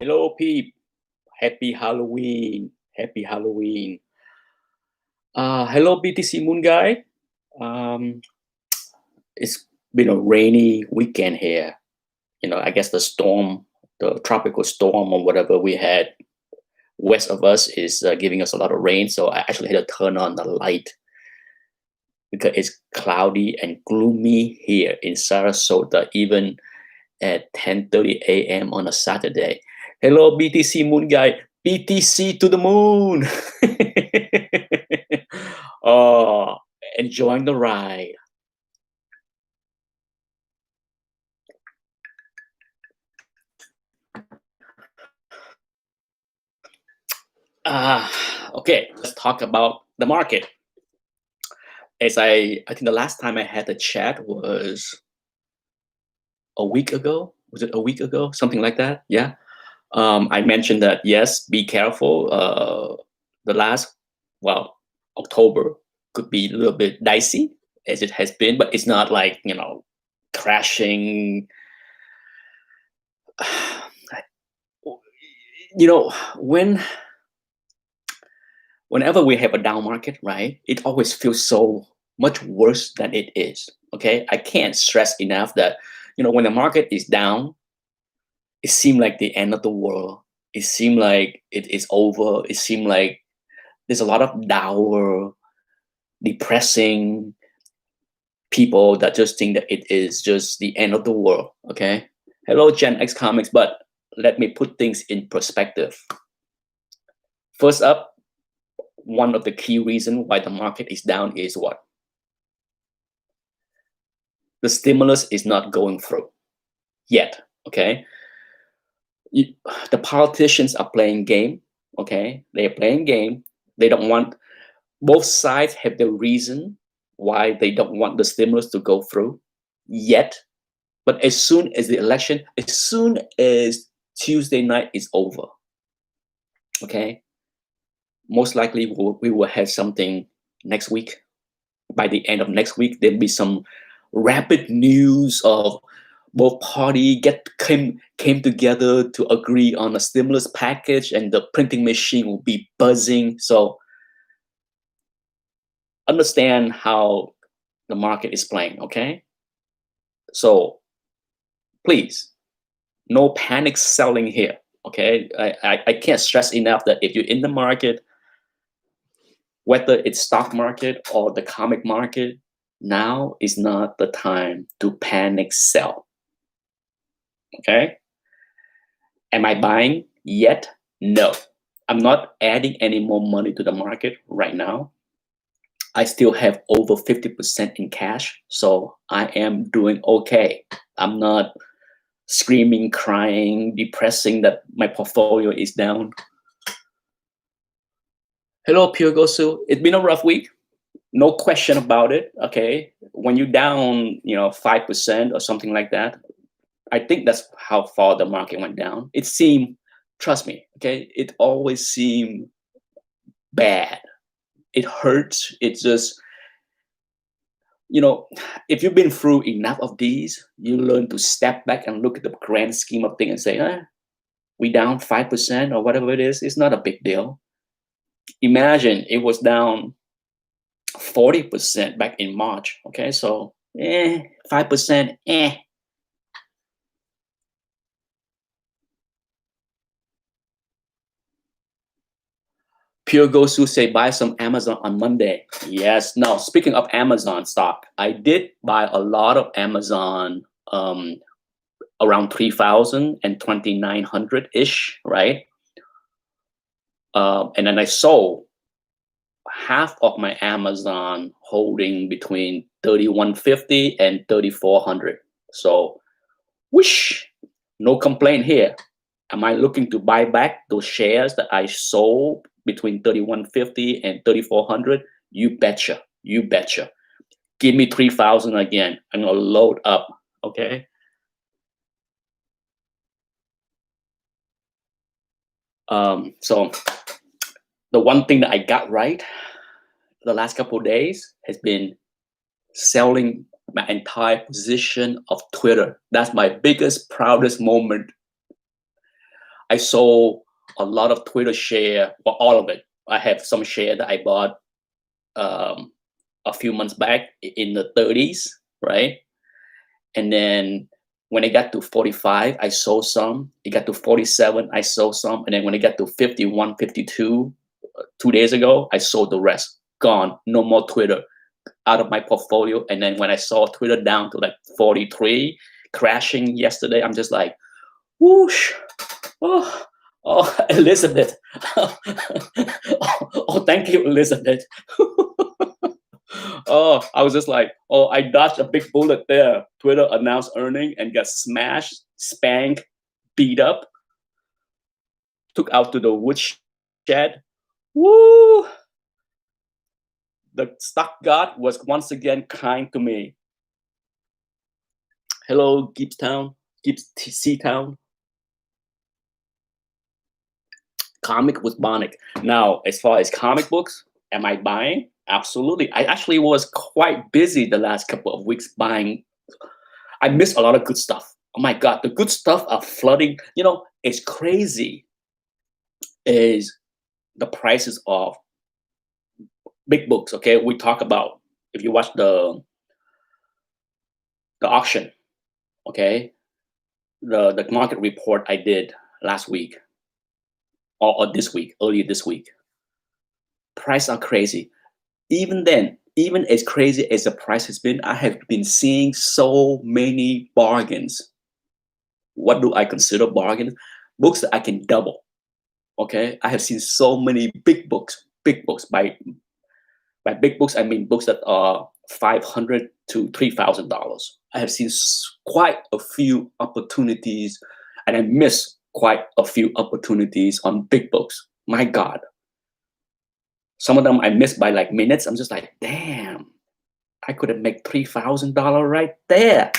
Hello, Peep. Happy Halloween. Happy Halloween. Hello, BTC Moon Guy. Um, it's been a rainy weekend here. I guess the tropical storm or whatever we had west of us is giving us a lot of rain. So I actually had to turn on the light because it's cloudy and gloomy here in Sarasota, even at 10:30 a.m. on a Saturday. Hello, BTC Moon Guy. BTC to the moon. Oh, enjoying the ride. Okay, let's talk about the market. As I think the last time I had a chat was a week ago. Was it a week ago? Something like that. Yeah. I mentioned that yes, be careful. The last, well, October could be a little bit dicey as it has been, but it's not like crashing. You know, whenever we have a down market, right? It always feels so much worse than it is. Okay, I can't stress enough that when the market is down, it seemed like the end of the world. It seemed like it is over. It seemed like there's a lot of dour, depressing people that just think that it is just the end of the world. Okay. Hello, Gen X Comics, but let me put things in perspective. First up, one of the key reasons why the market is down is what? The stimulus is not going through yet. Okay. The politicians are playing game. Okay. They're playing game. They don't want, both sides have the reason why they don't want the stimulus to go through yet. But as soon as the election, as soon as Tuesday night is over, okay, most likely we will have something next week. By the end of next week, there'll be some rapid news of both party came together to agree on a stimulus package, and the printing machine will be buzzing. So understand how the market is playing, okay? So please, no panic selling here, okay? I can't stress enough that if you're in the market, whether it's stock market or the comic market, now is not the time to panic sell, okay? Am I buying yet? No. I'm not adding any more money to the market right now. I still have over 50% in cash, so I am doing okay. I'm not screaming, crying, depressing that my portfolio is down. Hello, Pure Gosu. It's been a rough week. No question about it. Okay. When you're down, 5% or something like that, I think that's how far the market went down. It seemed, trust me, okay, it always seemed bad. It hurts. It's just, if you've been through enough of these, you learn to step back and look at the grand scheme of things and say, we down 5% or whatever it is. It's not a big deal. Imagine it was down 40% back in March. Okay, so 5%, Pure Gosu say buy some Amazon on Monday. Yes. No, speaking of Amazon stock, I did buy a lot of Amazon around 3,000 and 2,900-ish, right? And then I sold half of my Amazon holding between 3,150 and 3,400. So, whoosh, no complaint here. Am I looking to buy back those shares that I sold between 3,150 and 3,400? You betcha. You betcha. Give me 3,000 again. I'm gonna load up. Okay. So the one thing that I got right the last couple of days has been selling my entire position of Twitter. That's my biggest, proudest moment. I sold a lot of Twitter share, or all of it. I have some share that I bought um, a few months back in the 30s, right? And then when it got to 45, I sold some. It got to 47, I sold some. And then when it got to 51, 52, 2 days ago, I sold the rest. Gone. No more Twitter out of my portfolio. And then when I saw Twitter down to like 43, crashing yesterday, I'm just like, whoosh. Oh, oh, Elizabeth. Oh, thank you, Elizabeth. Oh, I was just like, oh, I dodged a big bullet there. Twitter announced earning and got smashed, spanked, beat up, took out to the woodshed. Woo! The stock god was once again kind to me. Hello, Gibbstown, Seatown. Comic with Bonic. Now, as far as comic books, am I buying? Absolutely. I actually was quite busy the last couple of weeks buying. I missed a lot of good stuff. Oh my God, the good stuff are flooding. You know, it's crazy is the prices of big books. Okay, we talk about, if you watch the auction, okay, the market report I did last week, or this week, earlier this week, prices are crazy. Even then, even as crazy as the price has been, I have been seeing so many bargains. What do I consider bargains? Books that I can double. Okay, I have seen so many big books. Big books, by big books I mean books that are $500 to $3,000. I have seen quite a few opportunities, and I missed quite a few opportunities on big books. My God, some of them I missed by like minutes. I'm just like, damn, I could have made $3,000 right there.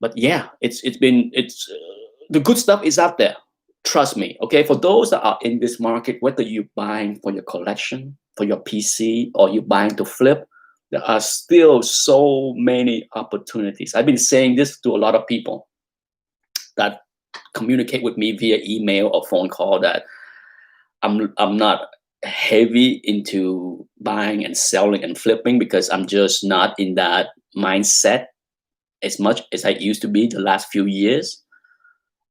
But yeah, it's the good stuff is out there. Trust me. Okay, for those that are in this market, whether you're buying for your collection, for your PC, or you're buying to flip, there are still so many opportunities. I've been saying this to a lot of people that communicate with me via email or phone call, that I'm not heavy into buying and selling and flipping, because I'm just not in that mindset as much as I used to be the last few years.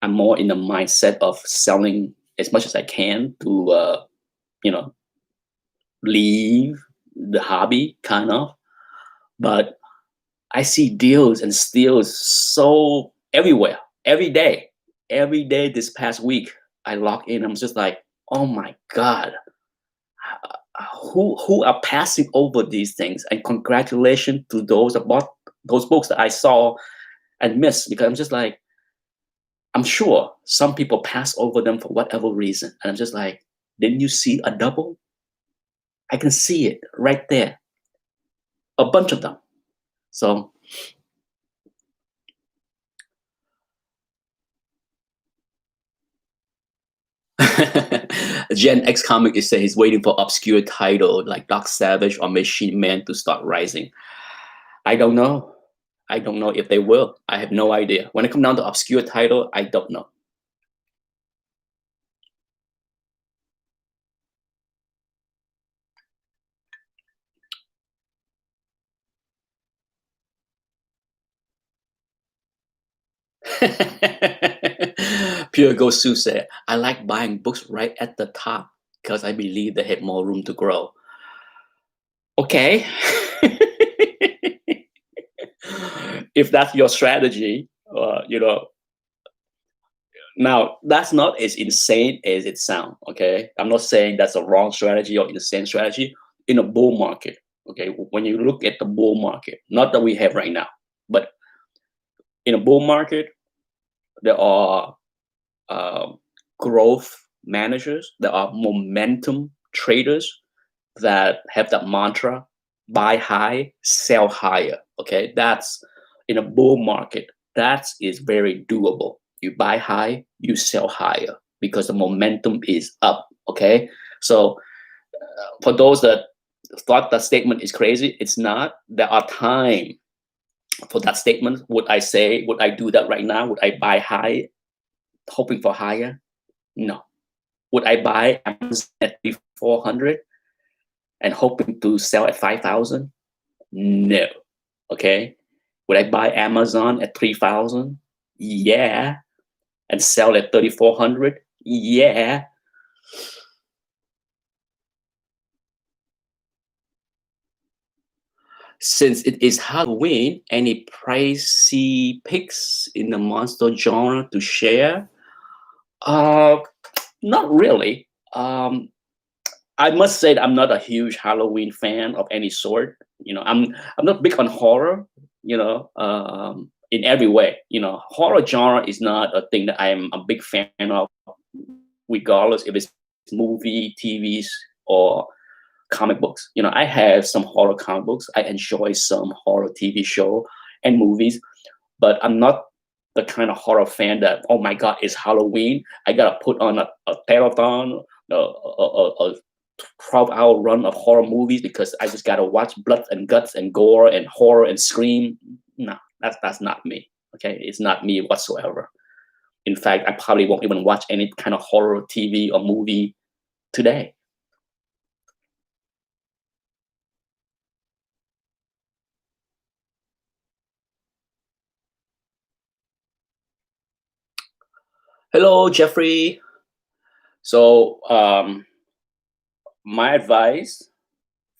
I'm more in the mindset of selling as much as I can to, you know, leave the hobby kind of. But I see deals and steals so everywhere, every day. Every day this past week, I log in. I'm just like, oh my God, who are passing over these things? And congratulations to those that bought those books that I saw and missed, because I'm just like, I'm sure some people pass over them for whatever reason. And I'm just like, didn't you see a double? I can see it right there. A bunch of them. So Gen X comic is saying he's waiting for obscure title like Dark Savage or Machine Man to start rising. I don't know. I don't know if they will. I have no idea. When it comes down to obscure title, I don't know. Pure Ghost Sue said, I like buying books right at the top because I believe they have more room to grow. Okay. If that's your strategy, you know, now that's not as insane as it sounds. Okay. I'm not saying that's a wrong strategy or insane strategy in a bull market. Okay. When you look at the bull market, not that we have right now, but in a bull market, there are growth managers, there are momentum traders that have that mantra: buy high, sell higher. Okay, that's in a bull market. That is very doable. You buy high, you sell higher because the momentum is up. Okay, so for those that thought that statement is crazy, it's not. There are time for that statement. Would I say? Would I do that right now? Would I buy high hoping for higher? No. Would I buy Amazon at 400 and hoping to sell at 5,000? No. Okay. Would I buy Amazon at 3,000? Yeah. And sell at 3,400? Yeah. Since it is Halloween, any pricey picks in the monster genre to share? Uh, Not really. I must say that I'm not a huge Halloween fan of any sort. I'm not big on horror. In every way. Horror genre is not a thing that I'm a big fan of, regardless if it's movie, TVs, or comic books. I have some horror comic books. I enjoy some horror TV show and movies, but I'm not the kind of horror fan that, oh my god, it's Halloween, I gotta put on a telethon, a 12-hour run of horror movies because I just gotta watch blood and guts and gore and horror and scream. No, that's not me. Okay, it's not me whatsoever. In fact, I probably won't even watch any kind of horror TV or movie today. Hello, Jeffrey. So, my advice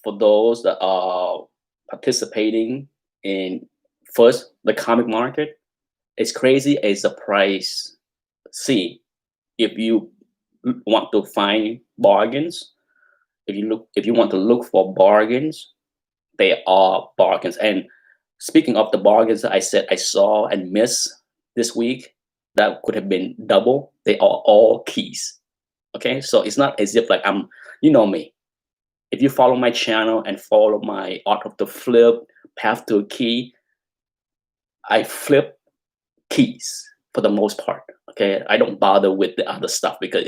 for those that are participating in first the comic market, it's crazy as the price scene. If you want to find bargains, if you want to look for bargains, they are bargains. And speaking of the bargains that I said I saw and missed this week, that could have been double. They are all keys. Okay, so it's not as if like you know me. If you follow my channel and follow my art of the flip, path to a key, I flip keys for the most part. Okay, I don't bother with the other stuff because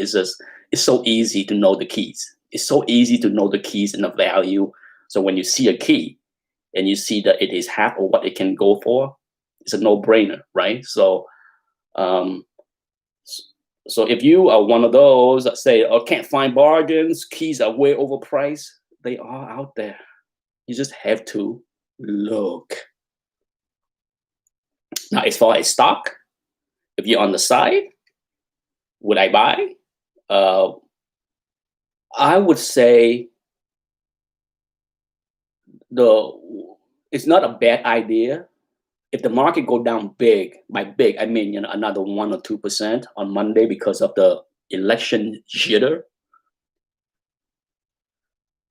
it's so easy to know the keys. It's so easy to know the keys and the value. So when you see a key and you see that it is half of what it can go for, it's a no-brainer, right? Um, so if you are one of those that say, "Oh, can't find bargains, keys are way overpriced," they are out there. You just have to look. Now, as far as stock, if you're on the side, would I buy? Uh, I would say the it's not a bad idea if the market go down big. By big, I mean another 1 or 2% on Monday because of the election jitter.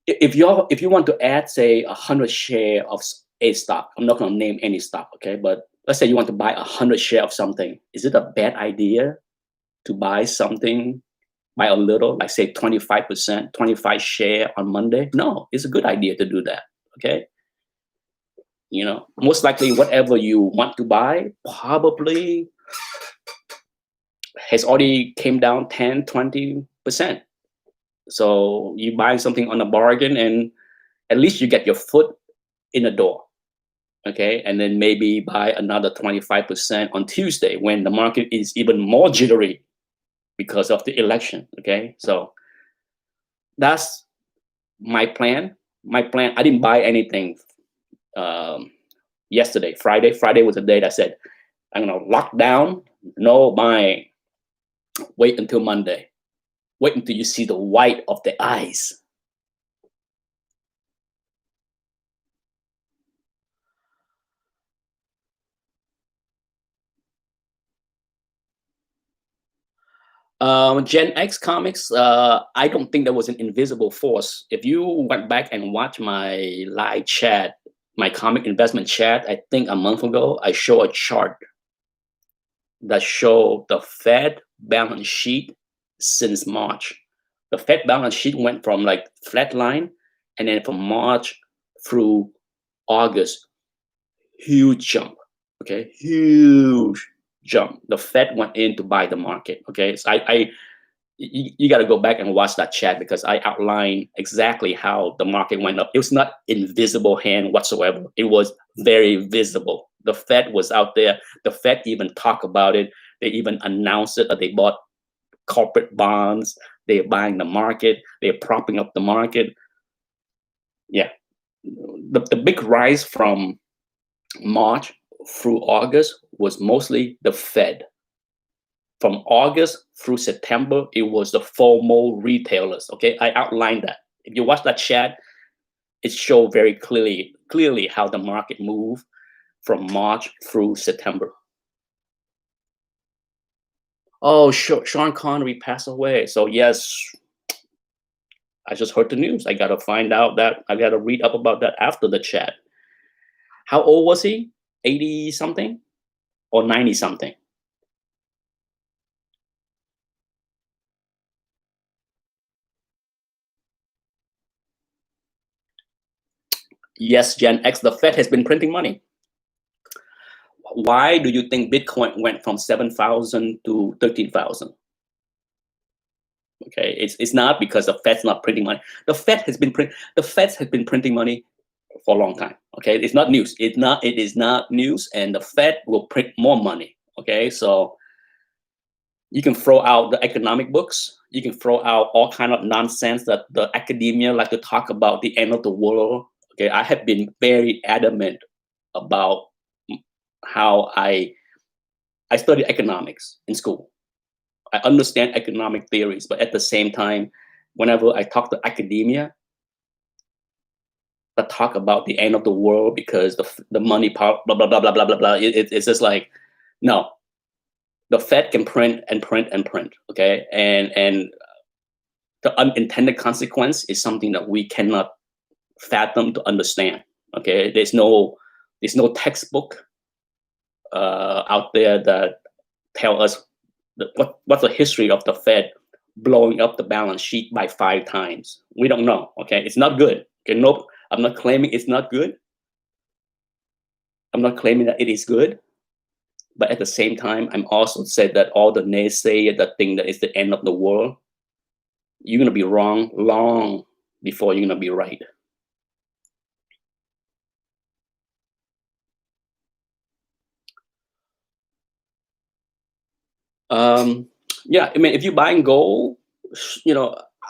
If you want to add, say, 100 share of a stock, I'm not going to name any stock, okay? But let's say you want to buy 100 share of something. Is it a bad idea to buy something by a little, like say 25%, 25 share on Monday? No, it's a good idea to do that, okay? Most likely whatever you want to buy probably has already came down 10, 20%. So you buy something on a bargain and at least you get your foot in the door. Okay. And then maybe buy another 25% on Tuesday when the market is even more jittery because of the election. Okay. So that's my plan. I didn't buy anything yesterday, Friday. Friday was the day that I said, I'm going to lock down, no buying. Wait until Monday. Wait until you see the white of the eyes. Gen X comics, I don't think there was an invisible force. If you went back and watched my live chat, my comic investment chat, I think a month ago, I show a chart that show the Fed balance sheet since March. The Fed balance sheet went from like flat line, and then from March through August, huge jump. Okay, huge jump. The Fed went in to buy the market. Okay, so you got to go back and watch that chat because I outlined exactly how the market went up. It was not invisible hand whatsoever. It was very visible. The Fed was out there. The Fed even talked about it. They even announced it that they bought corporate bonds. They're buying the market. They're propping up the market. Yeah. The big rise from March through August was mostly the Fed. From August through September, it was the formal retailers. Okay, I outlined that. If you watch that chat, it showed very clearly how the market moved from March through September. Oh, Sean Connery passed away. So yes, I just heard the news. I gotta find out that I gotta read up about that after the chat. How old was he? 80 something or 90 something? Yes, Gen X, the Fed has been printing money. Why do you think Bitcoin went from 7,000 to 13,000? Okay, it's not because the Fed's not printing money. The Fed has been printing money for a long time. Okay, it's not news. It is not news, and the Fed will print more money. Okay, so you can throw out the economic books. You can throw out all kind of nonsense that the academia like to talk about the end of the world. Okay, I have been very adamant about how I study economics in school. I understand economic theories, but at the same time, whenever I talk to academia, I talk about the end of the world because the money power, blah blah blah blah blah blah blah. It's just like, no, the Fed can print and print and print, okay, and the unintended consequence is something that we cannot fathom to understand. Okay, there's no textbook out there that tell us what's the history of the Fed blowing up the balance sheet by 5 times. We don't know. Okay, it's not good. Okay, nope. I'm not claiming it's not good. I'm not claiming that it is good. But at the same time, I'm also said that all the naysayers that think that it's the end of the world, you're gonna be wrong long before you're gonna be right. Yeah, I mean, if you're buying gold,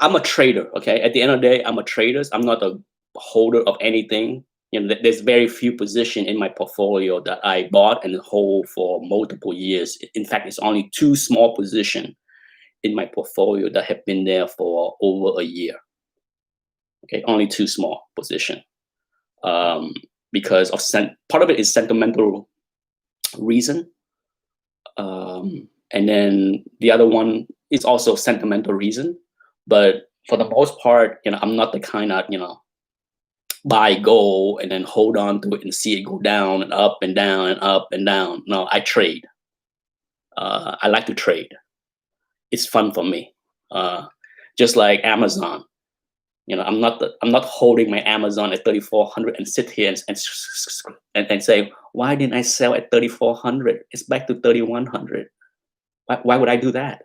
I'm a trader. Okay, at the end of the day, I'm a trader. I'm not a holder of anything. There's very few positions in my portfolio that I bought and hold for multiple years. In fact, it's only 2 small positions in my portfolio that have been there for over a year. Okay, only 2 small positions. Because of part of it is sentimental reason. And then the other one is also sentimental reason. But for the most part, I'm not the kind of, buy gold and then hold on to it and see it go down and up and down and up and down. No, I trade. I like to trade. It's fun for me. Just like Amazon. I'm not holding my Amazon at 3,400 and sit here and say, why didn't I sell at 3,400? It's back to 3,100. Why would I do that?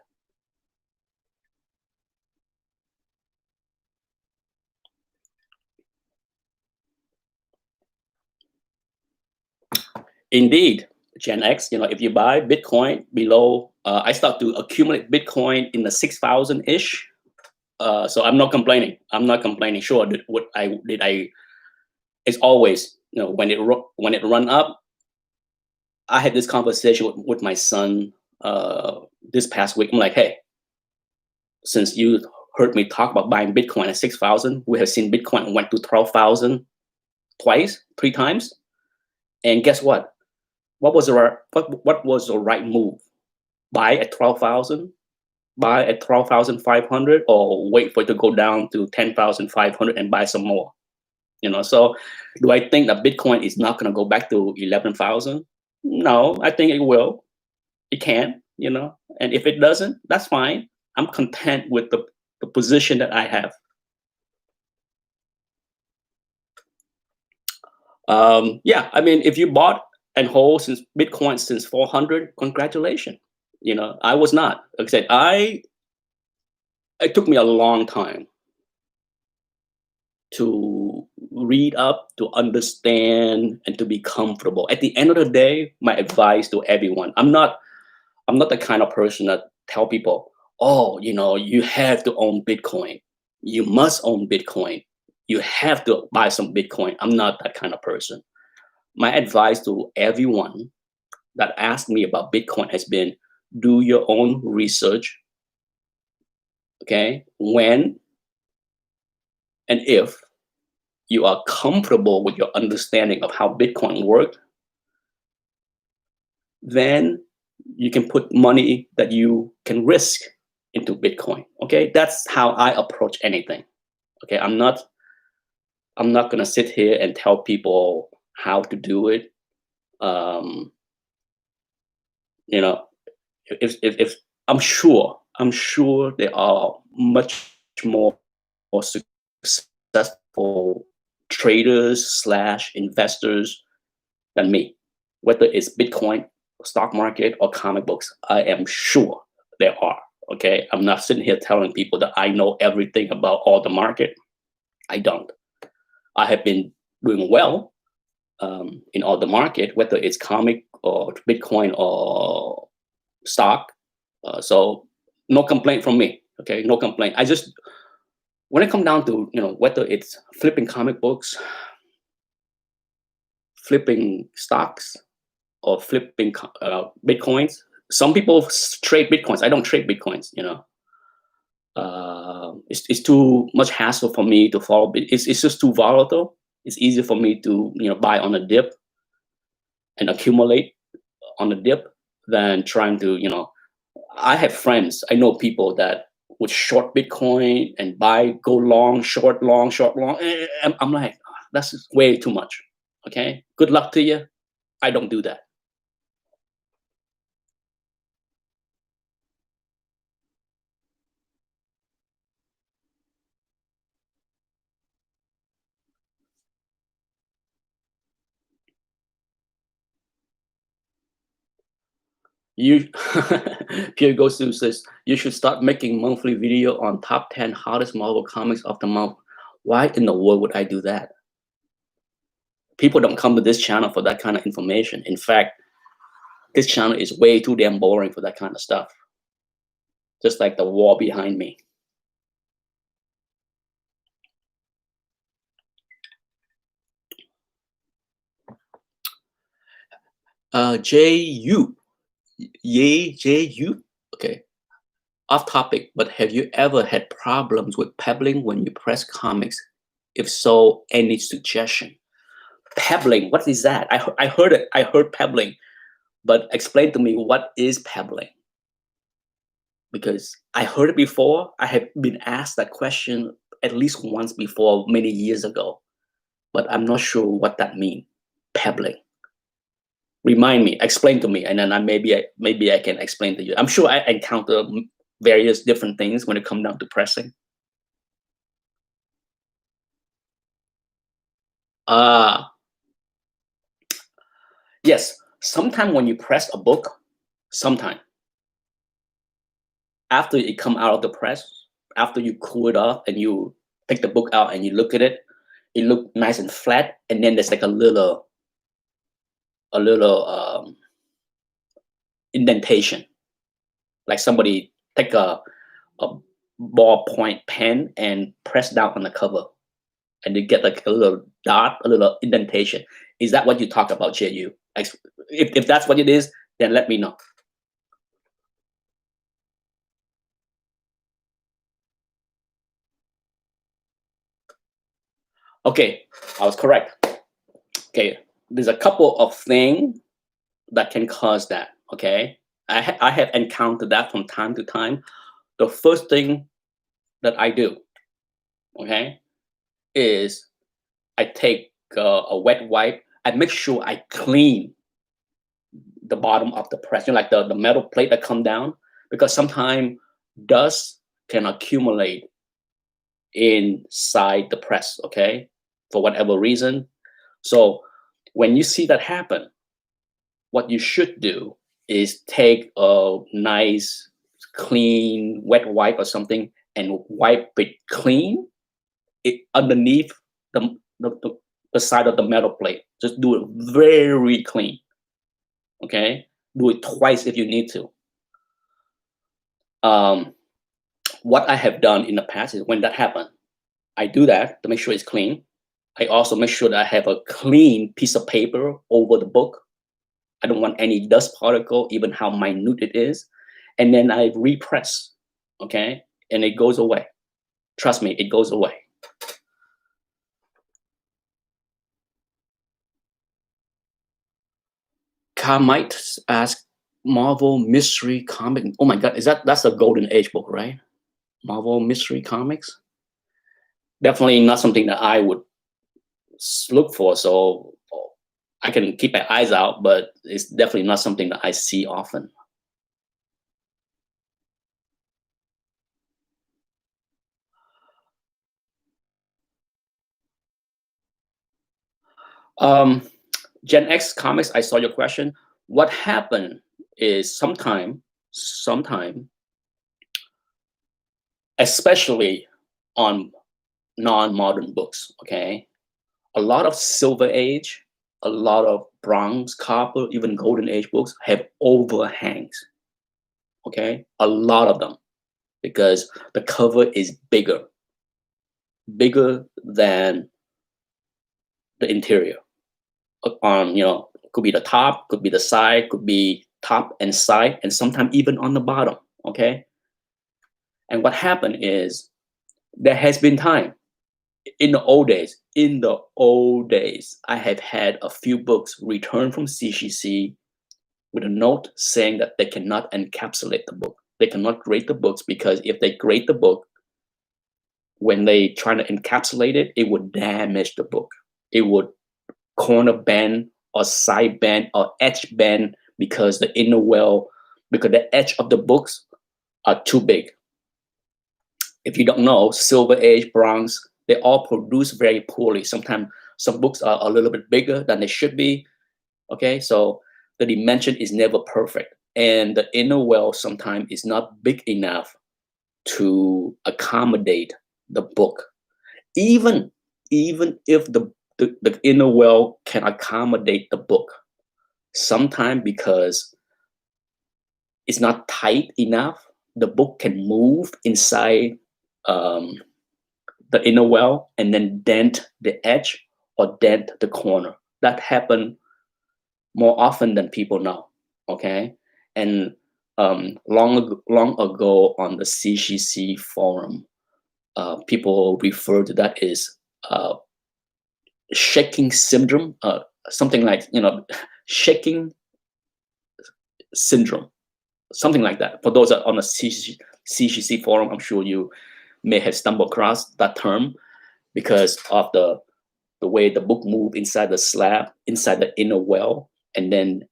Indeed, Gen X, if you buy Bitcoin below, I start to accumulate Bitcoin in the 6,000 ish. So I'm not complaining. Sure, it's always, when it run up. I had this conversation with my son this past week. I'm like, hey, since you heard me talk about buying Bitcoin at 6,000, we have seen Bitcoin went to 12,000 twice, 3 times. And guess what? What was the right move? Buy at 12,000, buy at 12,500, or wait for it to go down to 10,500 and buy some more. So do I think that Bitcoin is not going to go back to 11,000? No, I think it will. It can, and if it doesn't, that's fine. I'm content with the position that I have. Yeah, I mean, if you bought and hold since Bitcoin since 400, congratulations. I was not. Like I said, it took me a long time to read up, to understand, and to be comfortable. At the end of the day, my advice to everyone, I'm not the kind of person that tell people, oh, you have to own Bitcoin. You must own Bitcoin. You have to buy some Bitcoin. I'm not that kind of person. My advice to everyone that asked me about Bitcoin has been, do your own research. Okay. When and if you are comfortable with your understanding of how Bitcoin works, then you can put money that you can risk into Bitcoin. Okay. That's how I approach anything. Okay. I'm not gonna sit here and tell people how to do it. Um, you know, if I'm sure there are much more successful traders slash investors than me, whether it's Bitcoin, stock market, or comic books. I am sure there are. Okay, I'm not sitting here telling people that I know everything about all the market. I don't. I have been doing well in all the market, whether it's comic or Bitcoin or stock. So no complaint from me. Okay, no complaint. I just, when it comes down to whether it's flipping comic books, flipping stocks, or flipping Bitcoins. Some people trade Bitcoins. I don't trade Bitcoins. It's too much hassle for me to follow. It's just too volatile. It's easier for me to buy on a dip and accumulate on a dip than trying to I have friends. I know people that would short Bitcoin and go long, short, long, short, long. I'm like, that's just way too much. Okay, good luck to you. I don't do that. You Pierre Gosu says you should start making monthly video on top 10 hottest Marvel comics of the month. Why in the world would I do that? People don't come to this channel for that kind of information. In fact, this channel is way too damn boring for that kind of stuff. Just like the wall behind me. JU. Yay, JU. Okay. Off topic, but have you ever had problems with pebbling when you press comics? If so, any suggestion? Pebbling, what is that? I heard it. I heard pebbling, but explain to me, what is pebbling? Because I heard it before. I have been asked that question at least once before, many years ago, but I'm not sure what that means. Pebbling. Remind me, explain to me, and then maybe I can explain to you. I'm sure I encounter various different things when it comes down to pressing. Yes, sometimes when you press a book, sometime after it come out of the press, after you cool it off and you take the book out and you look at it, it look nice and flat, and then there's like a little indentation, like somebody take a ballpoint pen and press down on the cover, and you get like a little dot, a little indentation. Is that what you talk about, JU? If that's what it is, then let me know. Okay, I was correct. Okay, there's a couple of things that can cause that. Okay, I have encountered that from time to time. The first thing that I do, okay, is I take a wet wipe. I make sure I clean the bottom of the press, like the metal plate that come down, because sometimes dust can accumulate inside the press, okay, for whatever reason. So when you see that happen, what you should do is take a nice clean wet wipe or something and wipe it clean it underneath the side of the metal plate. Just do it very clean. Okay, do it twice if you need to. Um, what I have done in the past is when that happened, I do that to make sure it's clean. I also make sure that I have a clean piece of paper over the book. I don't want any dust particle, even how minute it is. And then I repress, okay? And it goes away. Trust me, it goes away. Carmite asked Marvel Mystery Comic. Oh my God, that's a Golden Age book, right? Marvel Mystery Comics? Definitely not something that I would look for. So I can keep my eyes out, but it's definitely not something that I see often. Um, Gen X comics, I saw your question. What happened is sometime, especially on non-modern books, okay? A lot of Silver Age, a lot of Bronze, Copper, even Golden Age books have overhangs, okay? A lot of them, because the cover is bigger than the interior. On, could be the top, could be the side, could be top and side, and sometimes even on the bottom, okay? And what happened is there has been time in the old days, I have had a few books returned from CGC with a note saying that they cannot encapsulate the book. They cannot grade the books because if they grade the book, when they try to encapsulate it, it would damage the book. It would corner bend or side bend or edge bend because the edge of the books are too big. If you don't know, Silver Age, Bronze, they all produce very poorly. Sometimes some books are a little bit bigger than they should be. Okay, so the dimension is never perfect. And the inner well sometimes is not big enough to accommodate the book. Even if the inner well can accommodate the book, sometimes because it's not tight enough, the book can move inside the inner well and then dent the edge or dent the corner. That happens more often than people know. Okay, and long ago on the CGC forum, people refer to that as shaking syndrome, something like shaking syndrome, something like that. For those that are on the CGC forum, I'm sure you may have stumbled across that term because of the way the book moved inside the slab, inside the inner well, and then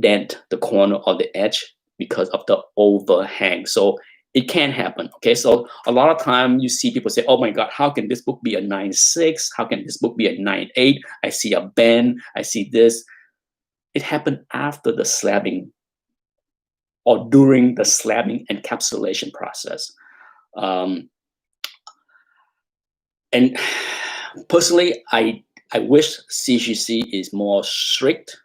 dent the corner or the edge because of the overhang. So it can happen. Okay, so a lot of time you see people say, "Oh my God, how can this book be a 9.6? How can this book be a 9.8? I see a bend. I see this." It happened after the slabbing or during the slabbing encapsulation process. And personally, I wish CGC is more strict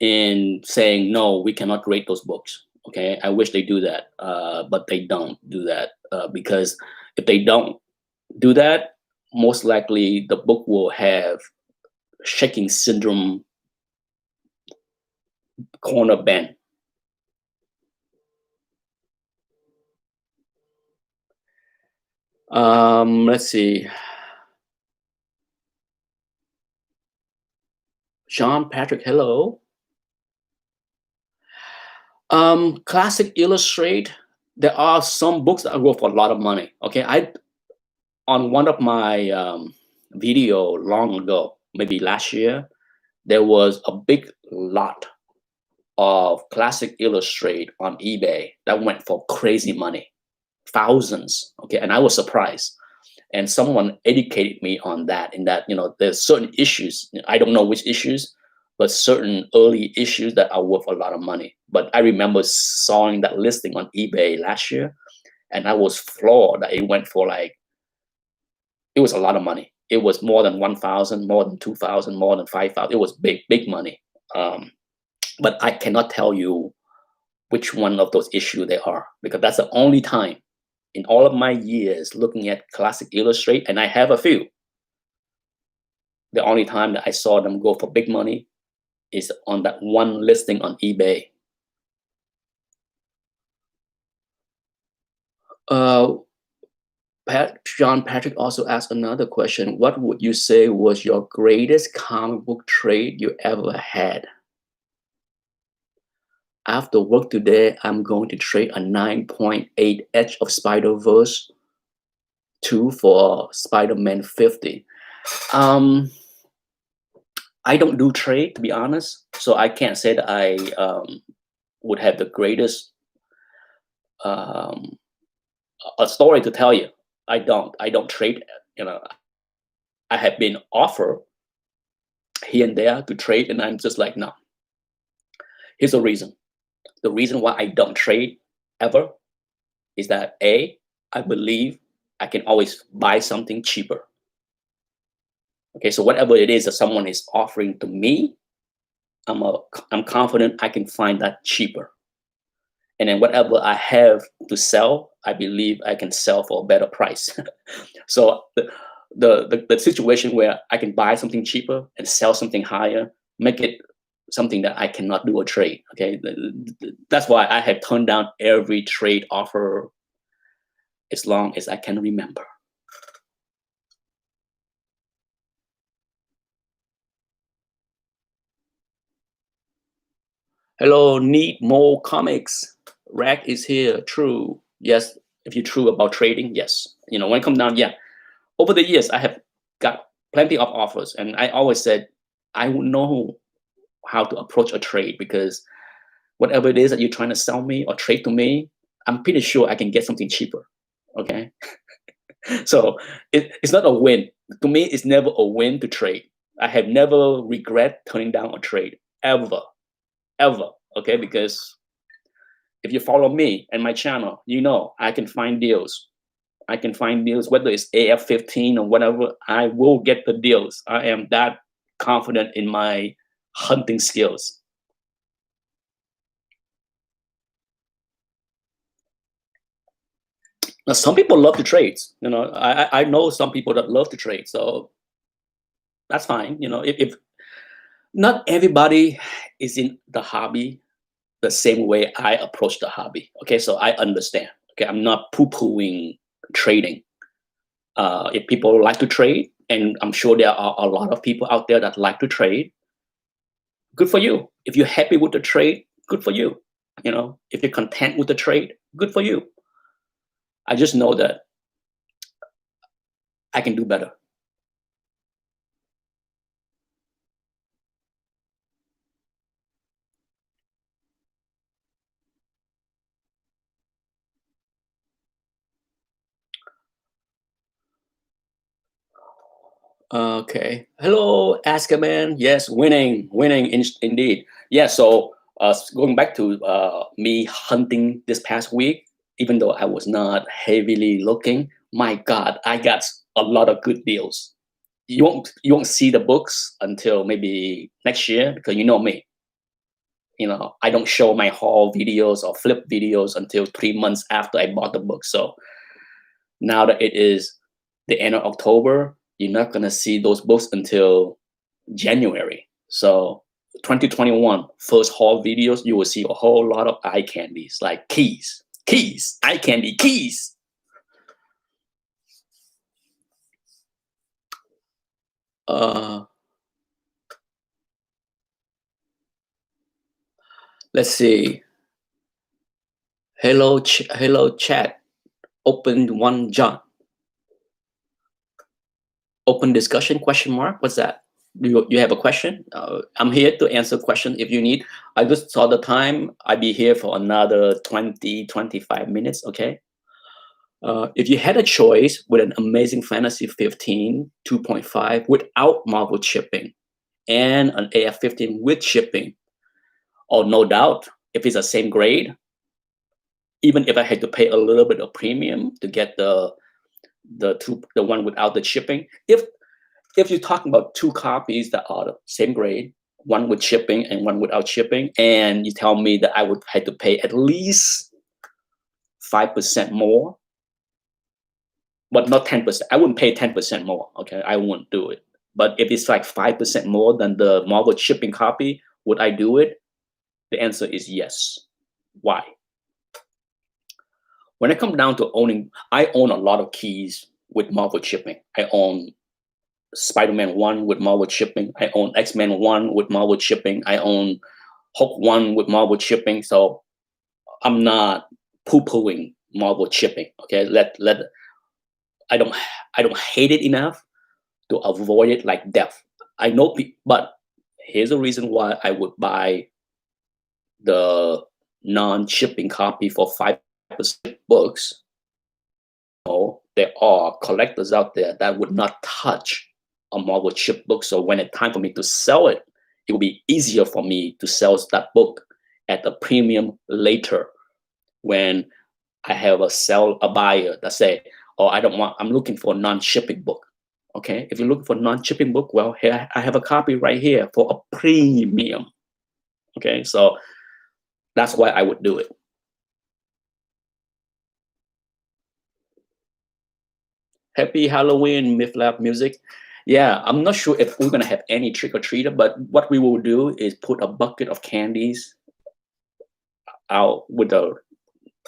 in saying no, we cannot grade those books. Okay, I wish they do that, but they don't do that because if they don't do that, most likely the book will have shaking syndrome, corner bend. Let's see. John Patrick, hello. Classic Illustrate. There are some books that are worth a lot of money. Okay, on one of my video long ago, maybe last year, there was a big lot of Classic Illustrate on eBay that went for crazy money, thousands. Okay, and I was surprised. And someone educated me on that. In that, there's certain issues. I don't know which issues, but certain early issues that are worth a lot of money. But I remember sawing that listing on eBay last year, and I was floored that it went for it was a lot of money. it was more than 1,000, more than 2,000, more than 5,000. It was big money. Um, but I cannot tell you which one of those issues they are, because that's the only time in all of my years looking at classic illustrate, and I have a few. The only time that I saw them go for big money is on that one listing on eBay. John Patrick also asked another question. What would you say was your greatest comic book trade you ever had? After work today, I'm going to trade a 9.8 Edge of Spider-Verse 2 for Spider-Man 50. I don't do trade, to be honest, so I can't say that I would have the greatest a story to tell you. I don't trade. I have been offered here and there to trade, and I'm just like, no. Here's the reason. The reason why I don't trade ever is that I believe I can always buy something cheaper. Okay, so whatever it is that someone is offering to me, I'm confident I can find that cheaper. And then whatever I have to sell, I believe I can sell for a better price. So the situation where I can buy something cheaper and sell something higher, make it something that I cannot do a trade. Okay, that's why I have turned down every trade offer as long as I can remember. Hello, need more comics. Rack is here. True. Yes. If you're true about trading, yes. When it comes down, yeah. Over the years, I have got plenty of offers, and I always said I would know how to approach a trade, because whatever it is that you're trying to sell me or trade to me, I'm pretty sure I can get something cheaper. Okay. So it's not a win. To me, it's never a win to trade. I have never regret turning down a trade, ever. Okay, because if you follow me and my channel, I can find deals. Whether it's AF-15 or whatever. I will get the deals. I am that confident in my hunting skills. Now, some people love to trade. I know some people that love to trade, so that's fine. If not everybody is in the hobby the same way I approach the hobby. Okay, so I understand. Okay, I'm not poo-pooing trading. If people like to trade, and I'm sure there are a lot of people out there that like to trade, good for you. If you're happy with the trade, good for you. If you're content with the trade, good for you. I just know that I can do better. Okay. Hello, Askaman. Yes, winning, indeed. Yeah. So, going back to me hunting this past week, even though I was not heavily looking, my God, I got a lot of good deals. You won't see the books until maybe next year, because you know me. I don't show my haul videos or flip videos until 3 months after I bought the book. So now that it is the end of October, you're not gonna see those books until January. So 2021 first haul videos, you will see a whole lot of eye candies, like keys, eye candy, keys. Let's see. Hello, chat. Open one John. Open discussion, question mark. What's that? You have a question? I'm here to answer questions if you need. I just saw the time. I'll be here for another 20-25 minutes. Okay. If you had a choice with an Amazing Fantasy 15 2.5 without Marvel shipping and an AF-15 with shipping, or no doubt, if it's the same grade, even if I had to pay a little bit of premium to get the one without the shipping, if if you're talking about two copies that are the same grade, one with shipping and one without shipping, and you tell me that I would have to pay at least 5% more, but not 10%. I wouldn't pay 10% more. Okay, I wouldn't do it. But if it's like 5% more than the Marvel shipping copy, would I do it? The answer is yes. Why? When it comes down to owning, I own a lot of keys with Marvel shipping. I own Spider-Man 1 with Marvel shipping. I own X-Men 1 with Marvel shipping. I own Hulk 1 with Marvel shipping. So I'm not poo-pooing Marvel shipping. Okay, I don't I don't hate it enough to avoid it like death. I know, but here's the reason why I would buy the non-shipping copy for 5% books. Oh, there are collectors out there that would not touch a Marvel ship book. So when it's time for me to sell it, it will be easier for me to sell that book at a premium later when I have a buyer that say, "Oh, I'm looking for a non-shipping book." Okay, if you're looking for a non-shipping book, well, here I have a copy right here for a premium. Okay, so that's why I would do it. Happy Halloween, Myth Lab Music. Yeah, I'm not sure if we're gonna have any trick or treater, but what we will do is put a bucket of candies out with a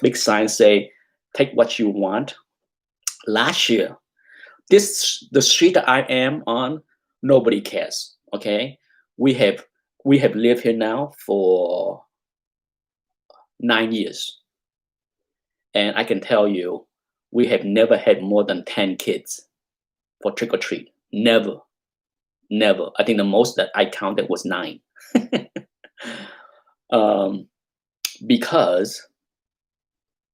big sign say, "Take what you want." Last year, the street that I am on, nobody cares. Okay, we have we have lived here now for 9 years, and I can tell you, we have never had more than 10 kids for trick or treat. Never, never. I think the most that I counted was 9. um, because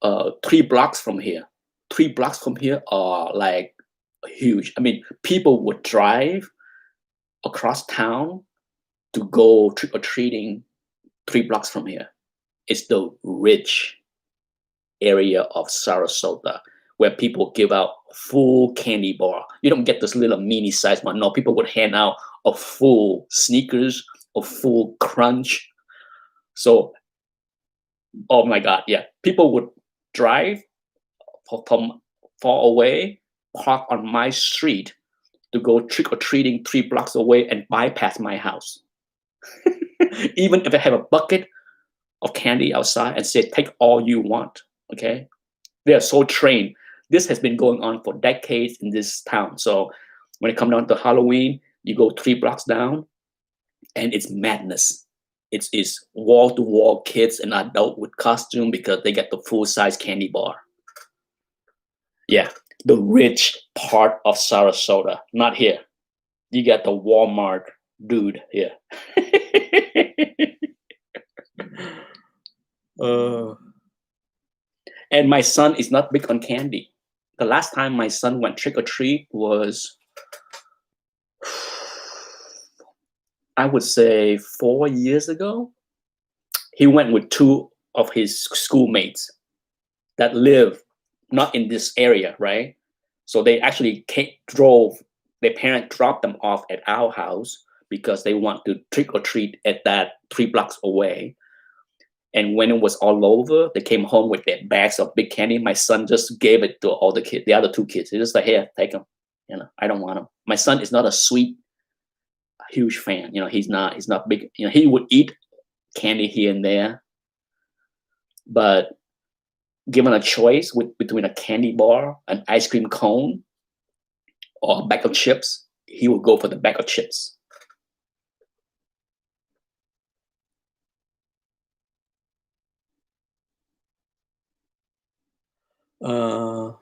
3 blocks from here, 3 blocks from here are like huge. I mean, people would drive across town to go trick or treating 3 blocks from here. It's the rich area of Sarasota where people give out full candy bar. You don't get this little mini size one. No, people would hand out a full Snickers, a full Crunch. So, oh my God, yeah, people would drive from far away, park on my street to go trick or treating 3 blocks away and bypass my house. Even if I have a bucket of candy outside and say, "Take all you want." Okay, they are so trained. This has been going on for decades in this town. So when it comes down to Halloween, you go 3 blocks down, and it's madness. It's wall to wall kids and adult with costume because they get the full size candy bar. Yeah, the rich part of Sarasota, not here. You got the Walmart dude here. uh, and my son is not big on candy. The last time my son went trick or treat was, I would say, 4 years ago. He went with 2 of his schoolmates that live not in this area, right? So they actually drove, their parents dropped them off at our house because they want to trick or treat at that 3 blocks away. And when it was all over, they came home with their bags of big candy. My son just gave it to all the kids, the other 2 kids. He just like, "Here, take them. I don't want them." My son is not a sweet, huge fan. He's not big. He would eat candy here and there, but given a choice between a candy bar, an ice cream cone, or a bag of chips, he would go for the bag of chips. Uh,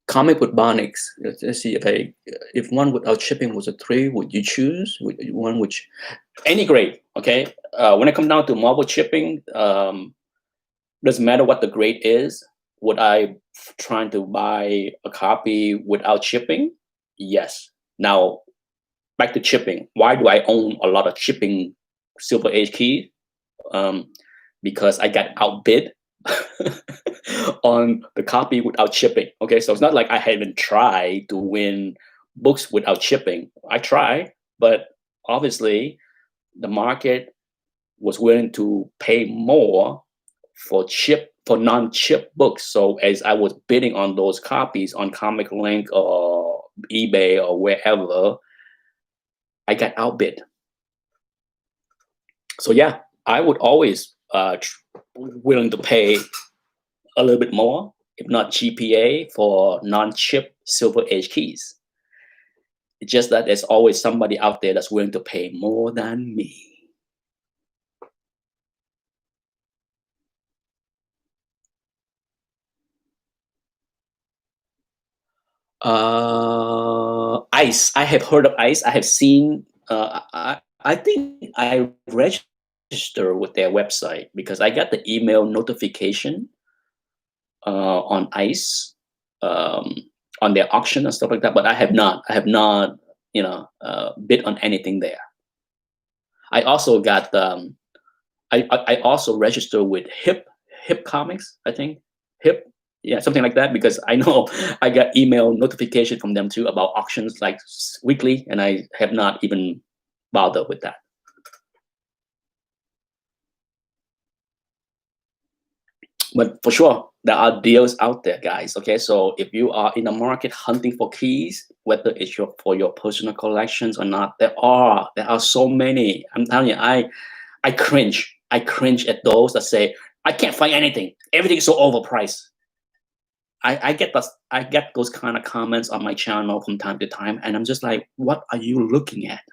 Comic book Bonics. Let's see if one without shipping was a 3, would you choose? One which any grade? Okay. When it comes down to Marvel shipping, doesn't matter what the grade is. Would I trying to buy a copy without shipping? Yes. Now back to shipping. Why do I own a lot of shipping Silver Age keys? Because I got outbid on the copy without shipping. Okay, so it's not like I haven't tried to win books without shipping. I try, but obviously the market was willing to pay more for non-chip books. So as I was bidding on those copies on Comic Link or eBay or wherever, I got outbid. So yeah, I would always willing to pay a little bit more, if not GPA, for non-chip Silver Age keys. It's just that there's always somebody out there that's willing to pay more than me. Ice. I have heard of Ice. I have seen. I think I register with their website because I got the email notification on Ice, um, on their auction and stuff like that. But I have not. I have not. Bid on anything there. I also got. I also register with Hip Comics. I think Hip. Yeah, something like that, because I know I got email notification from them too about auctions like weekly, and I have not even bothered with that. But for sure, there are deals out there, guys. Okay, so if you are in the market hunting for keys, whether it's for your personal collections or not, there are so many. I'm telling you, I cringe. I cringe at those that say I can't find anything. Everything's so overpriced. I get those kind of comments on my channel from time to time, and I'm just like, what are you looking at?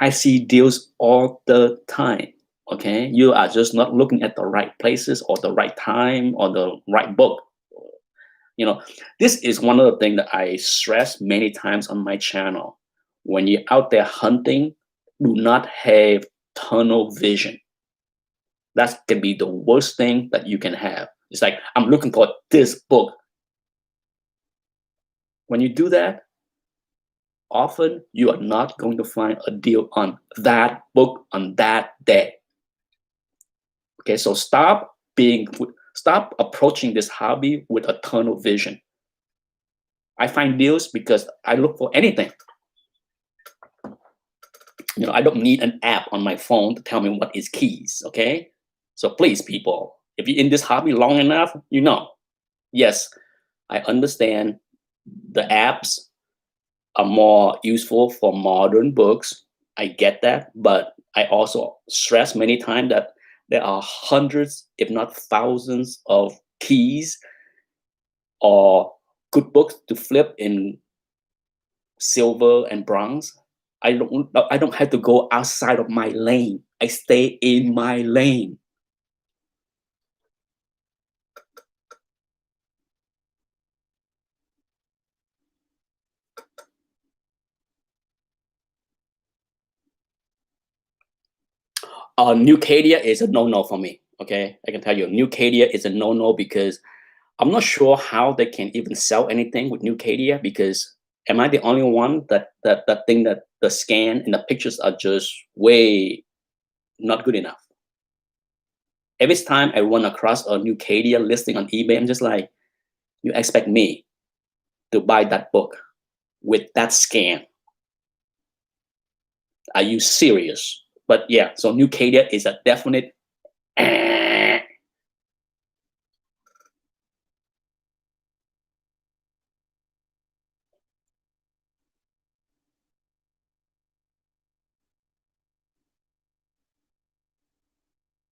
I see deals all the time. Okay, you are just not looking at the right places or the right time or the right book. This is one of the things that I stress many times on my channel. When you're out there hunting, do not have tunnel vision. That can be the worst thing that you can have. It's like, I'm looking for this book. When you do that, often you are not going to find a deal on that book on that day. Okay, so stop approaching this hobby with a tunnel vision. I find deals because I look for anything. I don't need an app on my phone to tell me what is keys. Okay, so please, people, if you're in this hobby long enough, yes, I understand the apps are more useful for modern books. I get that, but I also stress many times that there are hundreds, if not thousands, of keys or good books to flip in silver and bronze. I don't have to go outside of my lane. I stay in my lane. Nucadia is a no-no for me. Okay, I can tell you, Nucadia is a no-no because I'm not sure how they can even sell anything with Nucadia, because am I the only one that think that the scan and the pictures are just way not good enough? Every time I run across a Nucadia listing on eBay, I'm just like, you expect me to buy that book with that scan? Are you serious? But yeah, so Nucadia is a definite.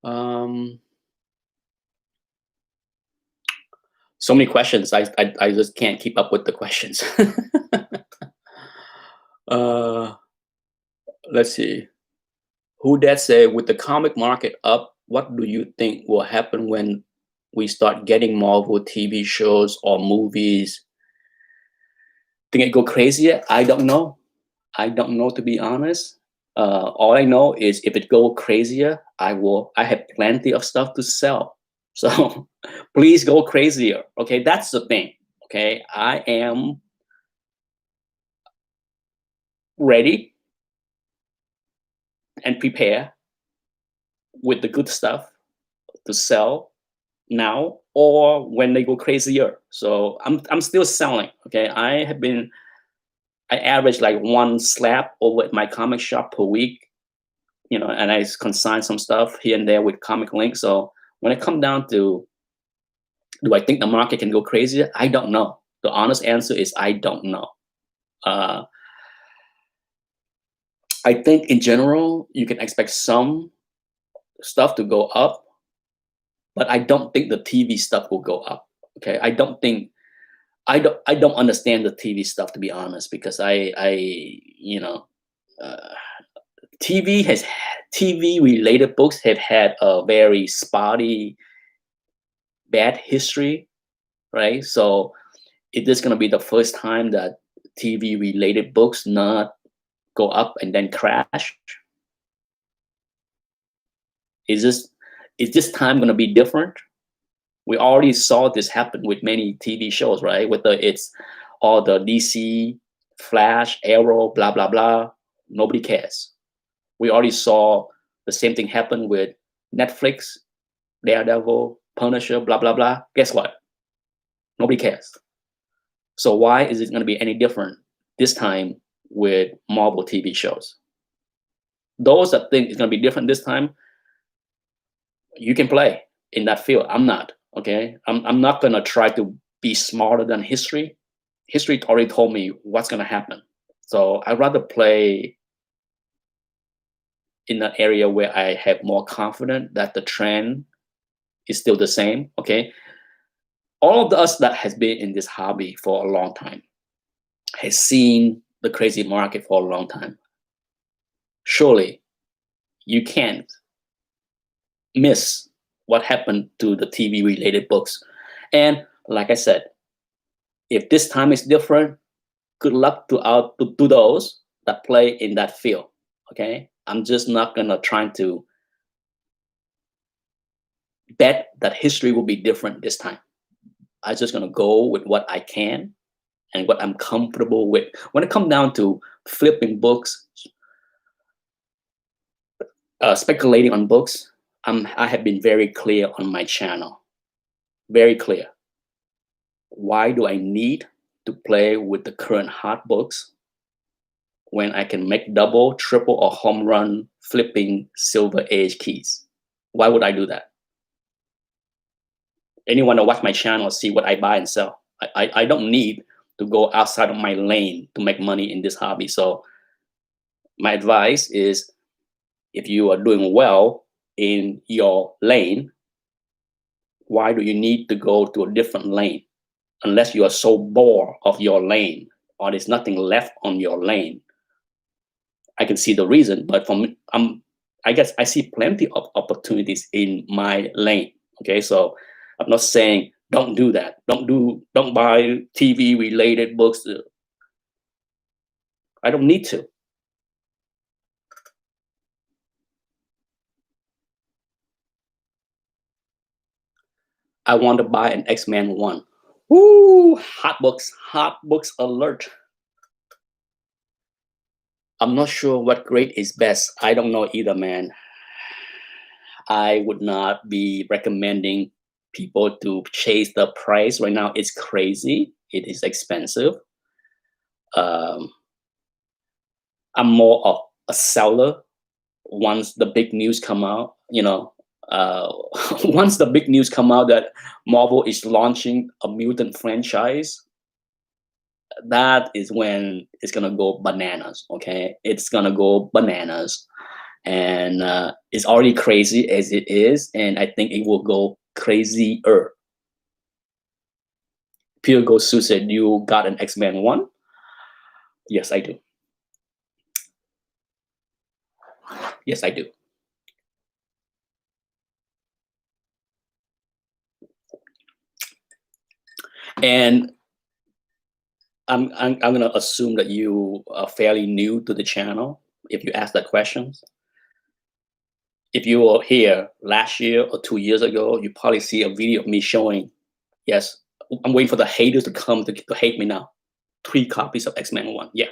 Um, so many questions. I just can't keep up with the questions. uh, let's see. Who that say, with the comic market up, what do you think will happen when we start getting Marvel TV shows or movies? Think it go crazier? I don't know. I don't know, to be honest. All I know is if it go crazier, I have plenty of stuff to sell. So please go crazier. Okay, that's the thing. Okay, I am ready and prepare with the good stuff to sell now or when they go crazier. So I'm still selling. Okay, I average like one slap over at my comic shop per week, and I consign some stuff here and there with comic links. So when it comes down to, do I think the market can go crazier? I don't know. The honest answer is I don't know. Uh, I think in general you can expect some stuff to go up, but I don't think the TV stuff will go up. Okay, I don't understand the TV stuff, to be honest, because uh, TV related books have had a very spotty bad history, right? So is this going to be the first time that TV related books not go up and then crash? Is this time going to be different? We already saw this happen with many TV shows, right? Whether it's all the DC, Flash, Arrow, blah blah blah, nobody cares. We already saw the same thing happen with Netflix, Daredevil, Punisher, blah blah blah. Guess what? Nobody cares. So why is it going to be any different this time with Marvel TV shows? Those that think it's going to be different this time, you can play in that field. I'm not. Okay, I'm not going to try to be smarter than history. History already told me what's going to happen. So I'd rather play in an area where I have more confidence that the trend is still the same. Okay, all of us that has been in this hobby for a long time has seen the crazy market for a long time. Surely you can't miss what happened to the TV related books. And like I said, if this time is different, good luck to those that play in that field. Okay, I'm just not gonna try to bet that history will be different this time. I'm just gonna go with what I can and what I'm comfortable with. When it comes down to flipping books, speculating on books, I have been very clear on my channel. Very clear. Why do I need to play with the current hot books when I can make double, triple, or home run flipping Silver Age keys? Why would I do that? Anyone that watch my channel see what I buy and sell. I don't need to go outside of my lane to make money in this hobby. So my advice is, if you are doing well in your lane, why do you need to go to a different lane? Unless you are so bored of your lane or there's nothing left on your lane. I can see the reason, but I guess I see plenty of opportunities in my lane. Okay, so I'm not saying don't do that. Don't buy TV related books. I don't need to. I want to buy an X-Men 1. Woo! Hot books alert. I'm not sure what grade is best. I don't know either, man. I would not be recommending people to chase the price right now. It's crazy. It is expensive. I'm more of a seller. Once the big news come out, once the big news come out that Marvel is launching a mutant franchise, that is when it's gonna go bananas. Okay, it's gonna go bananas, and it's already crazy as it is, and I think it will go crazier. Pure Go Sue said, "You got an X-Men 1?" Yes, I do. Yes, I do. And I'm gonna assume that you are fairly new to the channel if you ask that question. If you were here last year or 2 years ago, you probably see a video of me showing, yes, I'm waiting for the haters to come to hate me now. 3 copies of X-Men 1. Yeah.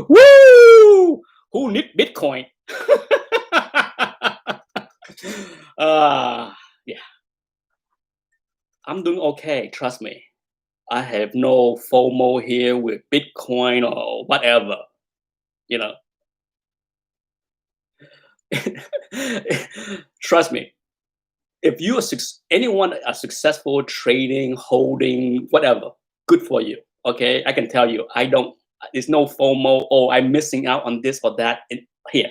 Woo! Who need Bitcoin? Yeah, I'm doing okay. Trust me. I have no FOMO here with Bitcoin or whatever. You know, trust me. If you are anyone are successful trading, holding, whatever, good for you. Okay, I can tell you, I don't. There's no FOMO. Oh, I'm missing out on this or that. Here,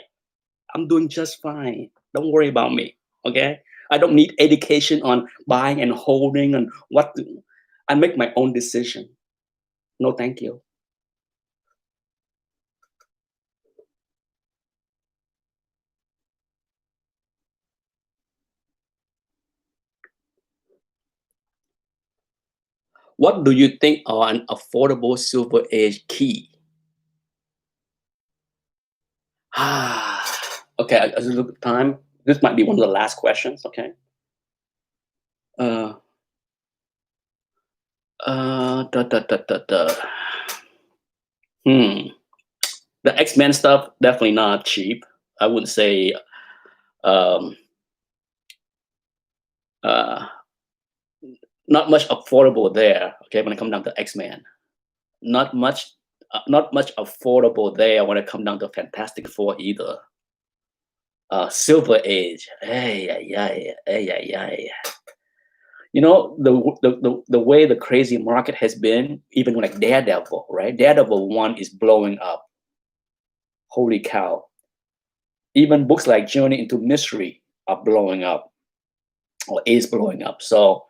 I'm doing just fine. Don't worry about me. Okay, I don't need education on buying and holding and what. I make my own decision. No, thank you. What do you think are an affordable silver age key? Okay, as a look at time, this might be one of the last questions. Okay. Uh, da, da, da, da, da. Hmm. The X-Men stuff definitely not cheap. I wouldn't say um, uh, not much affordable there. Okay, when it comes down to X-Men, not much, not much affordable there when it comes down to Fantastic Four either. Silver Age, hey, yeah, hey, yeah. You know the way the crazy market has been, even like Daredevil, right? Daredevil 1 is blowing up. Holy cow! Even books like Journey into Mystery are blowing up, or is blowing up. So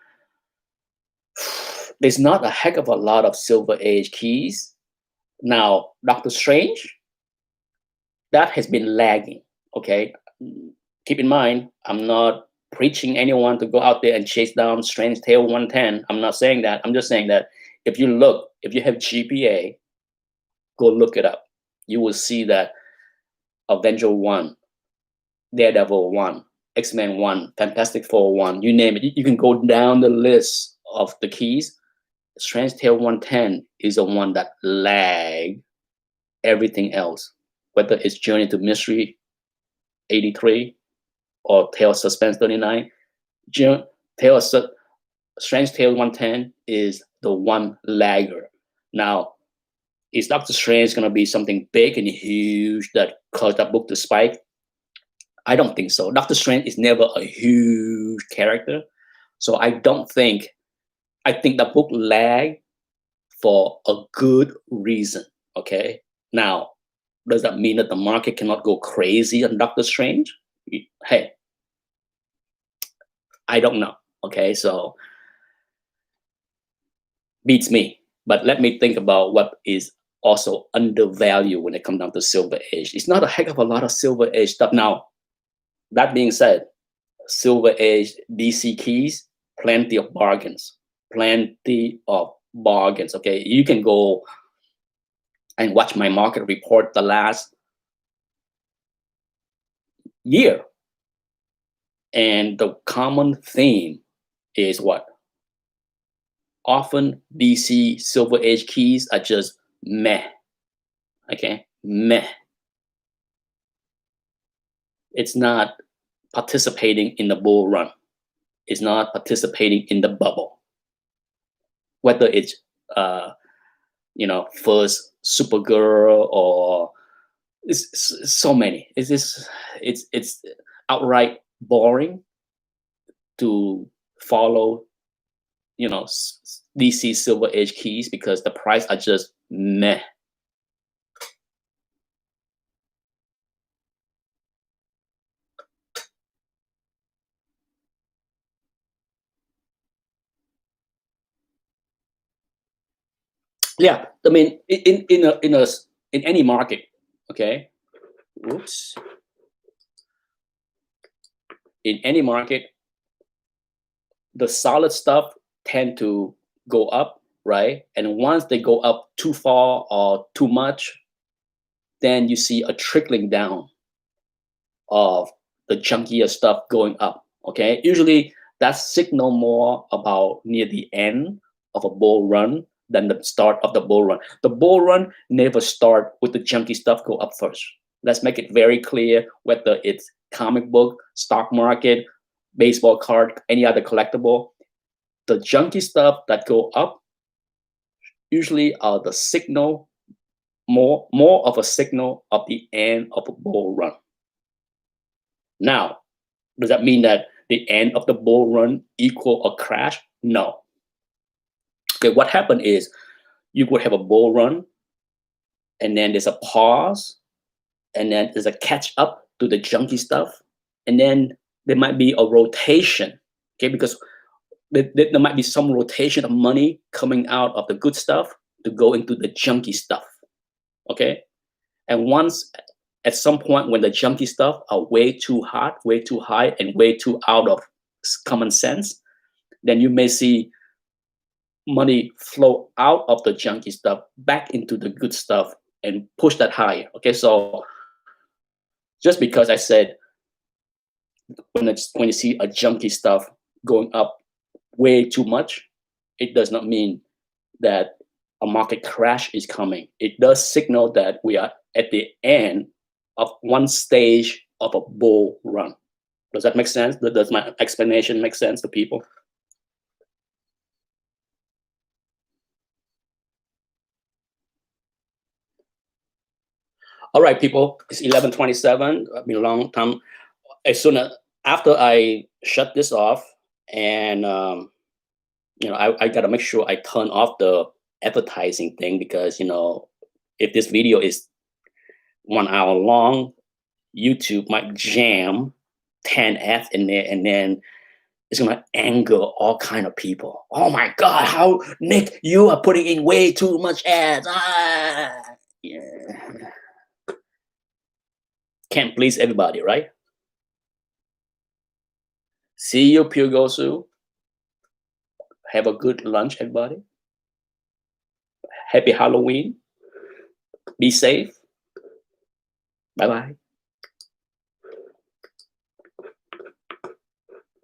there's not a heck of a lot of Silver Age keys. Now, Doctor Strange, that has been lagging. Okay, keep in mind, I'm not preaching anyone to go out there and chase down Strange Tale 110. I'm not saying that. I'm just saying that if you look, if you have GPA, go look it up. You will see that Avenger 1, Daredevil 1, X-Men 1, Fantastic Four 1, you name it. You can go down the list of the keys. Strange Tale 110 is the one that lag everything else, whether it's Journey to Mystery 83 or Tale of Suspense 39. Tale of Strange Tale 110 is the one lagger. Now, is Doctor Strange going to be something big and huge that caused that book to spike? I don't think so. Doctor Strange is never a huge character. So I don't think, I think the book lagged for a good reason. Okay. Now, does that mean that the market cannot go crazy on Doctor Strange? Hey, I don't know. Okay. So beats me. But let me think about what is also undervalued when it comes down to Silver Age. It's not a heck of a lot of Silver Age stuff. Now, that being said, Silver Age DC keys, plenty of bargains. Plenty of bargains. Okay. You can go and watch my market report the last year. And the common theme is what? Often DC Silver Age keys are just meh. Okay. Meh. It's not participating in the bull run. It's not participating in the bubble. Whether it's first Supergirl or it's so many. It's outright boring to follow DC Silver Age keys because the price are just meh. Yeah, I mean, in any market, okay. Oops. In any market, the solid stuff tend to go up, right? And once they go up too far or too much, then you see a trickling down of the chunkier stuff going up. Okay, usually that's signal more about near the end of a bull run than the start of the bull run. The bull run never start with the chunky stuff go up first. Let's make it very clear, whether it's comic book, stock market, baseball card, any other collectible. The junky stuff that go up usually are the signal, more of a signal of the end of a bull run. Now, does that mean that the end of the bull run equal a crash? No. Okay, what happened is you would have a bull run, and then there's a pause, and then there's a catch up to the junky stuff, and then there might be a rotation. Okay, because there might be some rotation of money coming out of the good stuff to go into the junky stuff. Okay, and once at some point when the junky stuff are way too hot, way too high, and way too out of common sense, then you may see money flow out of the junky stuff back into the good stuff and push that higher. Okay, so just because I said when you see a junky stuff going up way too much, it does not mean that a market crash is coming. It does signal that we are at the end of one stage of a bull run. Does that make sense? Does my explanation make sense to people? All right, people, it's 11:27. It's been a long time. As soon as after I shut this off, and I got to make sure I turn off the advertising thing, because if this video is 1 hour long, YouTube might jam 10 ads in there, and then it's gonna anger all kind of people. Oh my God, how Nick, you are putting in way too much ads. Yeah. Can't please everybody, right? See you, Pure. Have a good lunch, everybody. Happy Halloween. Be safe. Bye bye.